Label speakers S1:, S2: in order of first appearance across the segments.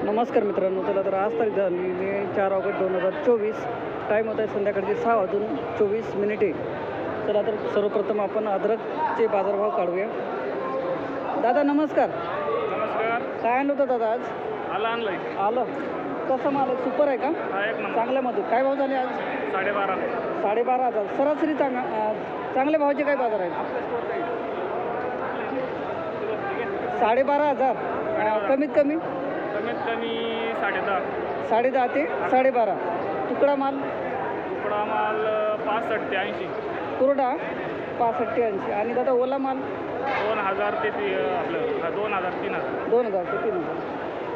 S1: नमस्कार मित्रांनो, चला तर आज तारीख झाली 4 ऑगस्ट 2024. टाईम होत आहे संध्याकाळचे 6:24. चला तर सर्वप्रथम आपण अद्रकचे बाजारभाव काढूया. दादा नमस्कार.
S2: नमस्कार.
S1: काय आणलं होतं दादा आज? आलं कसं माल आहे? सुपर आहे का? चांगल्यामध्ये काय भाव झाले आज? 12,500. सरासरी चांगल्या भावाचे काय बाजार आहेत? 12,500. कमीत कमी 10.5 ते 12.5. तुकडा माल
S2: 65 ते 80.
S1: कुरडा 65 ते 80. आणि दादा ओला माल
S2: 2,000 ते 2,000 3,000.
S1: 2,000 ते 3,000.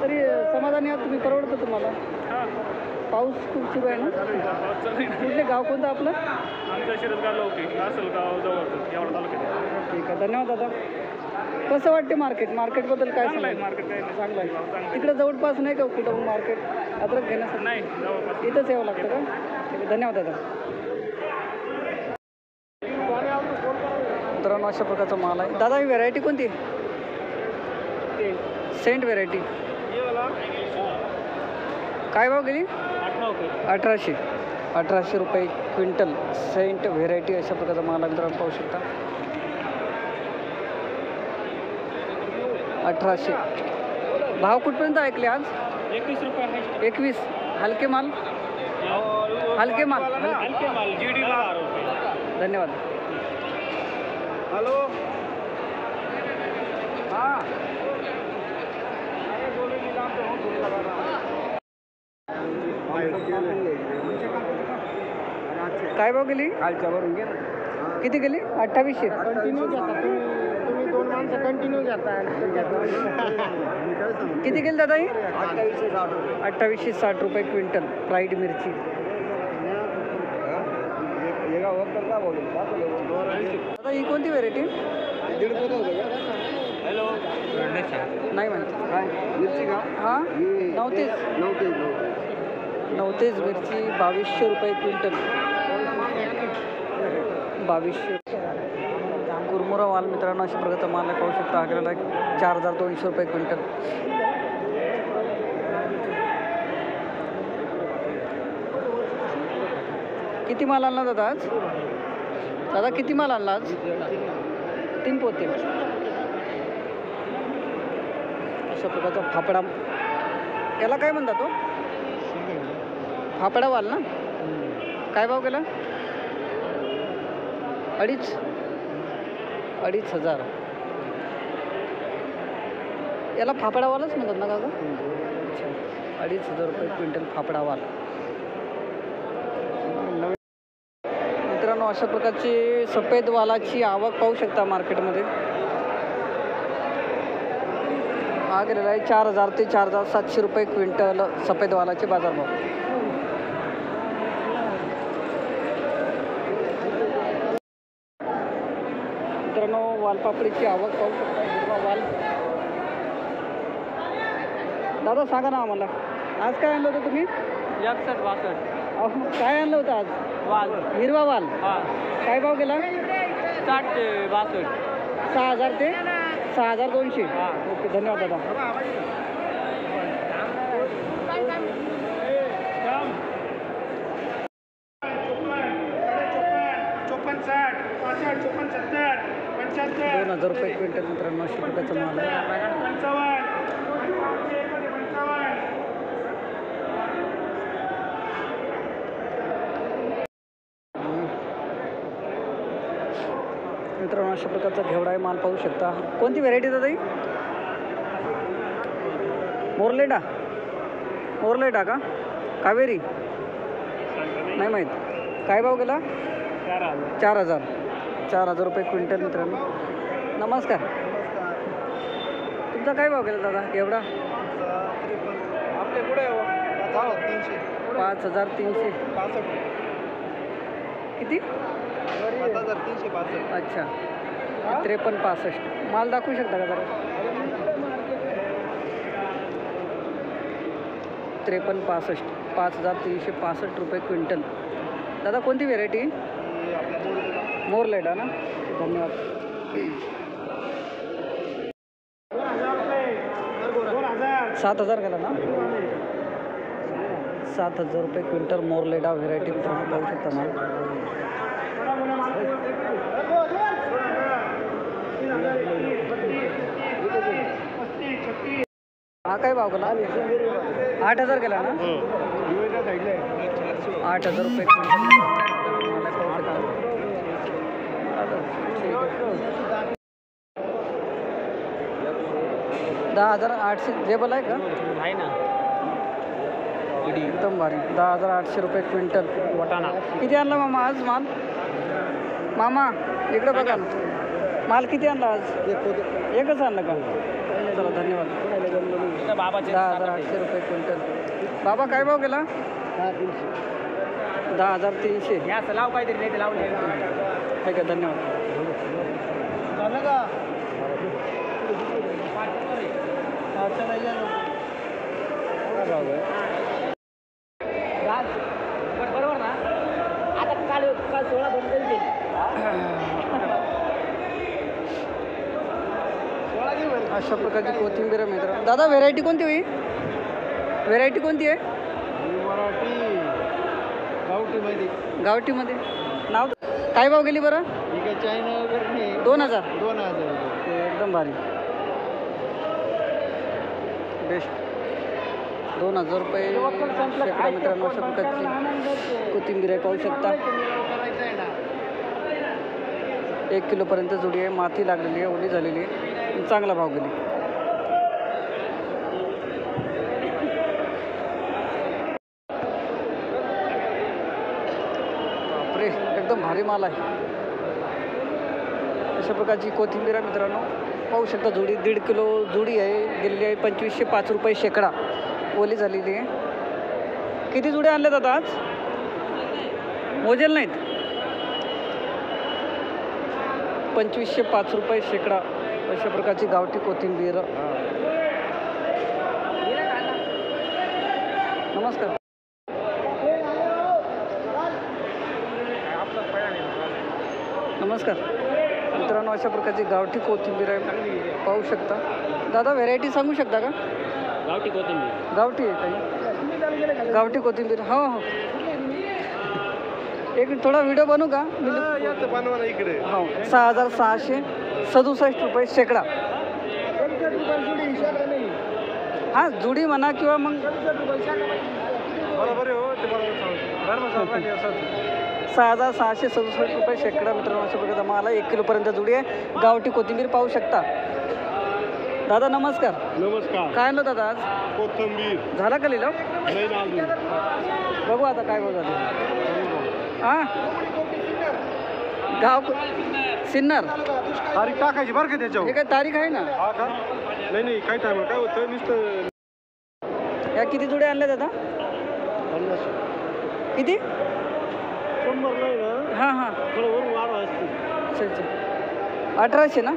S1: तरी समाधानी आहात तुम्ही? परवडतं तुम्हाला?
S2: हां,
S1: पाऊस खूप सुरू आहे ना? कुठले गाव कोणतं आपलं?
S2: आमचं शिरसगाव लौकी गाव जवळ एवढा तालुक्यात.
S1: ठीक आहे, धन्यवाद दादा. कसं वाटते मार्केटबद्दल काय
S2: चांगलं आहे.
S1: सांगाल?
S2: मार्केट काय
S1: चांगलं आहे. तिकडं जवळपास नाही का कुठं मार्केट अद्रक घेण्यासाठी?
S2: नाही, जवळपास
S1: इथंच यावं लागतं का? ठीक आहे, धन्यवाद दादा. मित्रांनो अशा प्रकारचा माल आहे. दादा ही व्हेरायटी कोणती? सेंट व्हेरायटी. काय भाव गेली? 1800 रुपये क्विंटल. सेंट व्हेरायटी अशा प्रकारचा माल आहे मित्रांनो, पाहू शकता. 1800. भाव कुठपर्यंत ऐकले आज?
S2: 21 रुपये.
S1: 21. हलके माल
S2: GD 12 रुपये.
S1: धन्यवाद.
S2: हॅलो. हां.
S1: काय भाव गेली?
S2: खालच्यावरून घे ना.
S1: किती गेली? 2800.
S3: कंटिन्यू घेता तुम्ही 2 माणसं कंटिन्यू घेता.
S1: किती गेली दादा ही?
S3: 2860 रुपये.
S1: 2860 रुपये क्विंटल फ्राईड मिरची. दादा ही कोणती व्हेरायटी?
S2: हॅलो.
S1: नाही माहिती.
S3: मिरची का?
S1: हां, 39 मिरची 2200 रुपये क्विंटल. 2200. कुरमुरा माल मित्रांनो अशा प्रकारचा माल आहे, पाहू शकता. हा गेलेला 4,200 रुपये क्विंटल. किती माल आणला दादा आज? दादा किती माल आणला आज? 3 पोते. अशा प्रकारचा फाफडा. याला काय म्हणतात तो? फाफडा वाल ना? काय भाव केला? 2,500. याला फाफडावालच म्हणतात ना काका? 2,500 रुपये क्विंटल फाफडावाल. मित्रांनो अशा प्रकारची सफेद वालाची आवक पाहू शकता मार्केटमध्ये. हा गेलेला आहे 4,000 ते 4,700 रुपये क्विंटल सफेद वालाचे बाजारभाव. मित्रांनो वालपापडीची आवक पाहू शकता. हिरवा वाल. दादा सांगा ना आम्हाला, आज काय आणलं होतं तुम्ही?
S2: 61-62.
S1: अहो, काय आणलं होतं आज?
S2: वाल.
S1: हिरवा वाल.
S2: हां.
S1: काय भाव गेला?
S2: 60 ते 62.
S1: 6,000 ते 6,200.
S2: हां.
S1: ओके, धन्यवाद दादा.
S2: ₹2,000
S1: रुपये क्विंटल मित्रांनो अशा प्रकारचा माल आहे. मित्रांनो अशा प्रकारचा घेवडा आहे, माल पाहू शकता. कोणती व्हेरायटी दादा ही? मोरलेडा का? कावेरी? नाही माहीत. काय भाव गेला? 4,000 रुपये क्विंटल मित्रांनो. नमस्कार. तुमचा काय भाव गेला दादा घेवडा?
S3: आपले पुढे
S1: 5,300. किती?
S3: 5,365.
S1: अच्छा. 53-65. माल दाखवू शकता का जरा? 53-65. 5,365 रुपये क्विंटल. दादा कोणती व्हेरायटी? मोरलेडा ना? धन्यवाद.
S3: 4,000
S1: 7,000 गेला ना. 7,000 रुपये क्विंटल मोरलेडा व्हेरायटी मित्रांनो पाहू शकता माल. हा काय भाव गेला? 8,000 गेला ना. 8,000 रुपये क्विंटल मला पाहू शकता. 10,800 जेबल आहे का?
S2: आहे ना.
S1: एकदम भारी. 10,800 रुपये क्विंटल
S2: वाटाणा
S1: किती आणला मामा आज माल? मामा इकडे बघा ना, माल किती आणला आज? एकच आणलं का? चला धन्यवाद. 10,800 रुपये क्विंटल. बाबा काय भाव गेला? 10,300.
S2: असं लाव काहीतरी नाही ते लावले.
S1: ठीक आहे धन्यवाद.
S2: बरोबर ना. आता काल 16 बंद केली.
S1: अशा प्रकारची कोथिंबीर आहे मित्रांनो. दादा व्हेरायटी कोणती होई? व्हेरायटी कोणती आहे? गावठीमध्ये नाव काय भाव गेली बरं? 2,000. एकदम भारी बेस्ट. 2,000 रुपये शेकडा मित्रांनो. अशा प्रकारची कोथिंबीर आहे पाहू शकता. 1 किलोपर्यंत जुडी आहे. माती लागलेली आहे, ओली झालेली आहे. चांगला भाव गेली. बापरे एकदम भारी माल आहे. अशा प्रकारची कोथिंबीर आहे मित्रांनो पाहू शकता. जुडी 1.5 किलो जुडी आहे. गेलेली आहे 2505 रुपये शेकडा. ओली झालेली आहे. किती जुड्या आणल्यात आता आज? मोजेल नाहीत. 2505 रुपये शेकडा. अशा प्रकारची गावठी कोथिंबीर. नमस्कार. नमस्कार मित्रांनो. अशा प्रकारची गावठी कोथिंबीर आहे पाहू शकता. दादा व्हेरायटी सांगू शकता का?
S2: गावठी कोथिंबीर.
S1: गावठी आहे काही? गावठी कोथिंबीर. हो हो. एक थोडा व्हिडिओ बनवू का?
S3: इकडे
S1: हो. 6,667 रुपये शेकडा. हा जुडी म्हणा किंवा मग 6,667 रुपये शेकडा मित्रांनो. अशा प्रकारचा माल आहे. 1 किलोपर्यंत जुडी आहे. गावठी कोथिंबीर पाहू शकता. दादा नमस्कार.
S3: नमस्कार.
S1: काय आणलं दादा आज?
S3: कोथिंबीर
S1: झाला का लिलाव?
S3: नाही ना अजून.
S1: बघू आता काय बघा. हां गाव सिन्नर.
S3: तारीख टाकायची बरं का त्याच्यावर.
S1: हे काय तारीख आहे ना?
S3: हा का? नाही काय टाइम काय होतं नुसतं.
S1: या किती जुड्या आणल्या दादा?
S3: 50.
S1: किती?
S3: 100 नाही ना.
S1: हां हां.
S3: थोडं वरून वाढ असते.
S1: अच्छा 1800 ना.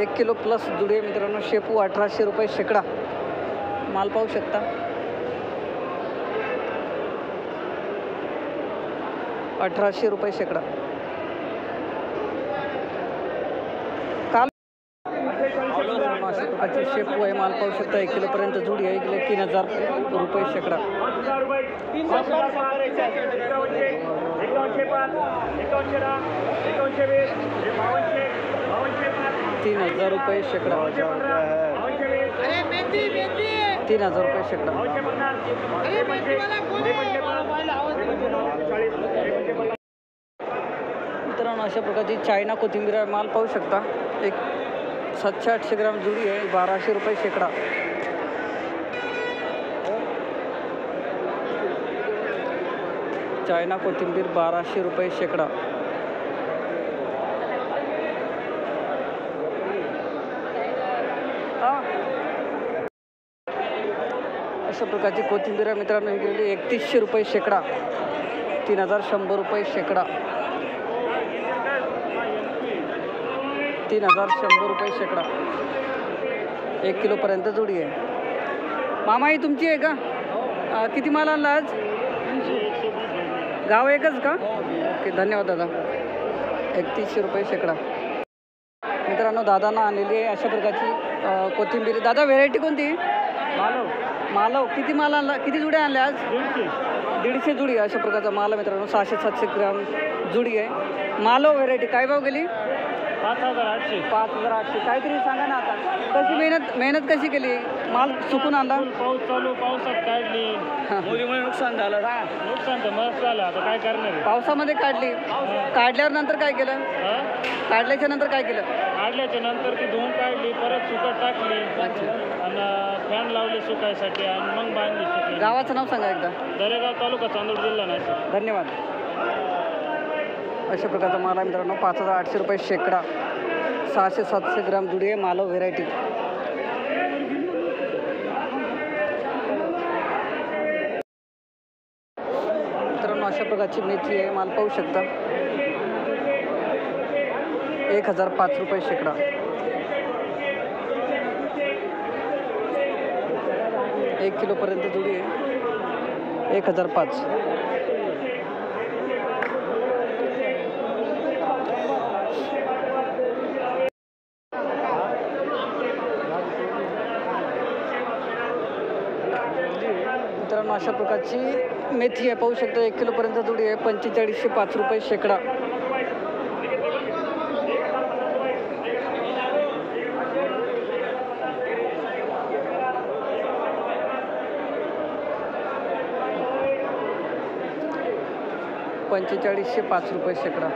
S1: 1 किलो प्लस जुडे मित्रांनो. शेपू 1800 रुपये शेकडा. माल पाहू शकता. 1800 रुपये शेकडा. काल अशा प्रकारची शेपू आहे. माल पाहू शकता. 1 किलोपर्यंत जुडी आहे. 3,000 रुपये शेकडा. 3,000 रुपये शेकडा. 3,000 रुपये शेकडा. मित्रांनो अशा प्रकारची चायना कोथिंबीर आहे. माल पाहू शकता. एक 700-800 ग्राम जुडी आहे. 1,200 रुपये शेकडा. चायना कोथिंबीर 1,200 रुपये शेकडा. अशा प्रकारची कोथिंबीर आहे मित्रांनो. ही गेलेली 3,100 रुपये शेकडा. 3,100 रुपये शेकडा. 3,100 रुपये शेकडा. 1 किलोपर्यंत जुडी आहे. मामा ही तुमची आहे का? किती माल आणला आज? गाव एकच का? ओके धन्यवाद दादा. 3,100 रुपये शेकडा. मित्रांनो मित्रांनो दादांना आणलेली आहे अशा प्रकारची कोथिंबीर. दादा व्हेरायटी कोणती? मालव. किती माल आणला, किती जुड्या आणल्या आज? 150 जुडी अशा प्रकारचा माल आहे मित्रांनो. 600-700 ग्राम जुडी आहे. मालव व्हेरायटी काय भाव गेली? 5,800. काहीतरी सांगा ना आता, कशी मेहनत कशी केली? माल चुकून आणला?
S2: पाऊस चालू, पावसात काढली,
S1: मुलीमुळे नुकसान झालं.
S2: नुकसान तर मस्त झालं. आता काय करणार आहे?
S1: पावसामध्ये काढली. काढल्यावर नंतर काय केलं? काढल्याच्या नंतर काय केलं?
S2: काढल्याच्या नंतर ती धुवून काढली, परत सुकत टाकली आणि फॅन लावले सुकायसाठी आणि मग बांधली सुकली.
S1: गावाचं नाव सांगा एकदा.
S2: दरेगाव तालुका, चांदूर जिल्हा, नाशिक.
S1: धन्यवाद. अशा प्रकारचा माल आहे मित्रांनो. 5,800 रुपये शेकडा. 600-700 ग्राम जुडी आहे. मालव व्हेरायटी. मित्रांनो अशा प्रकारची मेथी आहे. माल पाहू शकता. 1,005 रुपये शेकडा. एक किलोपर्यंत जुडी आहे. 1,005. मित्रांनो अशा प्रकारची मेथी आहे. पाहू शकता 1 किलोपर्यंत जुडी आहे. 4505 रुपये शेकडा. ₹4505 शेकडा.